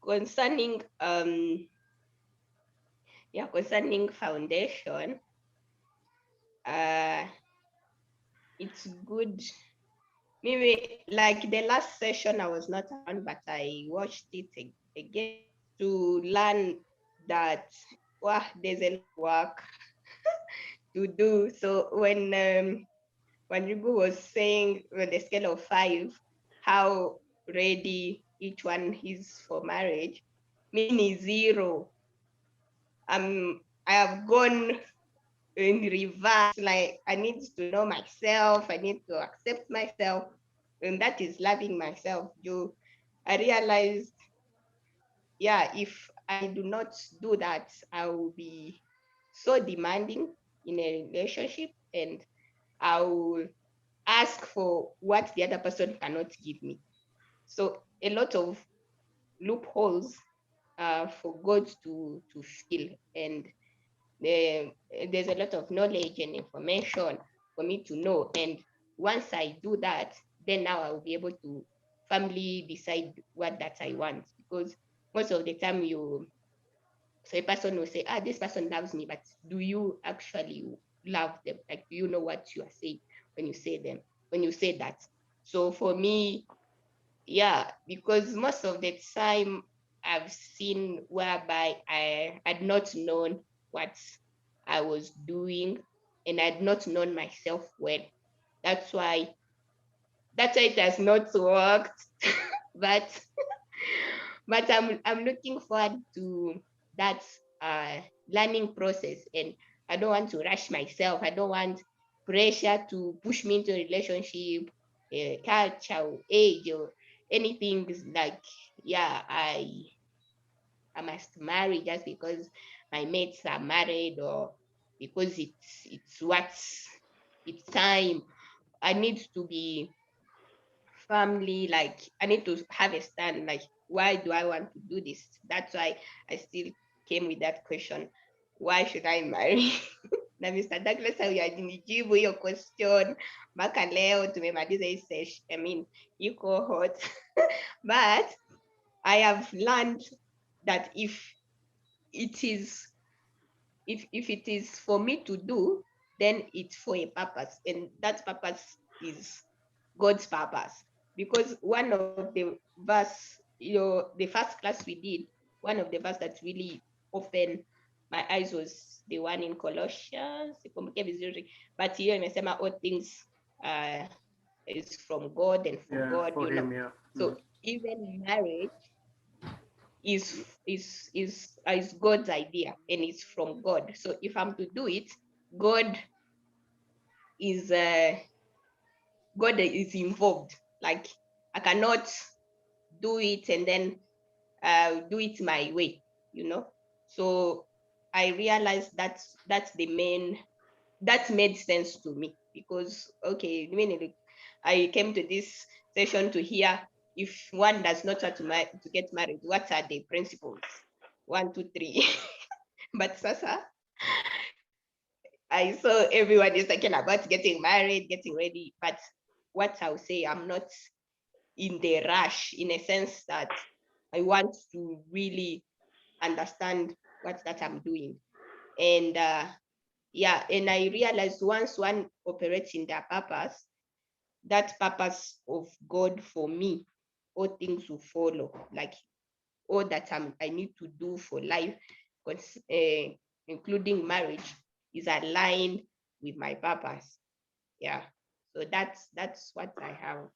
concerning concerning foundation, it's good. Maybe like the last session I was not around, but I watched it again to learn that there's a lot of work to do. So when Ribu was saying on the scale of 5, how ready each one is for marriage, mine is 0. I have gone in reverse. Like I need to know myself. I need to accept myself, and that is loving myself. I realized, if I do not do that, I will be so demanding in a relationship, and I will ask for what the other person cannot give me. So a lot of loopholes for God to fill, and there's a lot of knowledge and information for me to know. And once I do that, then now I will be able to firmly decide what that I want. Because most of the time so a person will say, this person loves me, but do you actually love them? Like, do you know what you are saying when you say that? So for me, because most of the time I've seen whereby I had not known what I was doing, and I had not known myself well. That's why it has not worked. but I'm looking forward to that learning process, and I don't want to rush myself. I don't want pressure to push me into a relationship, culture, or age, or anything like, I must marry just because my mates are married, or because it's time. I need to be firmly, like, I need to have a stand, like, why do I want to do this? That's why I still came with that question. Why should I marry? Na Mr. Douglas, hujanijibu hiyo question mpaka leo tumemaliza hii session, hii cohort. But I have learned that if it is for me to do, then it's for a purpose, and that purpose is God's purpose. Because one of the verse, the first class we did, one of the verse that really opened my eyes was the one in Colossians, but hiyo imesema all things is from God and for God, for him, So even marriage is God's idea, and it's from God. So if I'm to do it, God is involved. Like, I cannot do it and then do it my way, So I realized that's the main, that made sense to me, because I came to this session to hear, if one does not want to get married, what are the principles? 1, 2, 3. But Sasa, I saw everyone is talking about getting married, getting ready. But what I'll say, I'm not in the rush, in a sense that I want to really understand what that I'm doing. And and I realized once one operates in their purpose, that purpose of God for me, all things will follow. Like, all that I need to do for life, including marriage, is aligned with my purpose. Yeah. So that's what I have.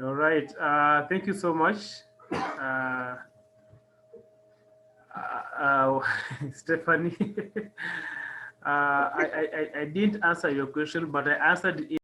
All right. Thank you so much, Stephanie. I didn't answer your question, but I answered it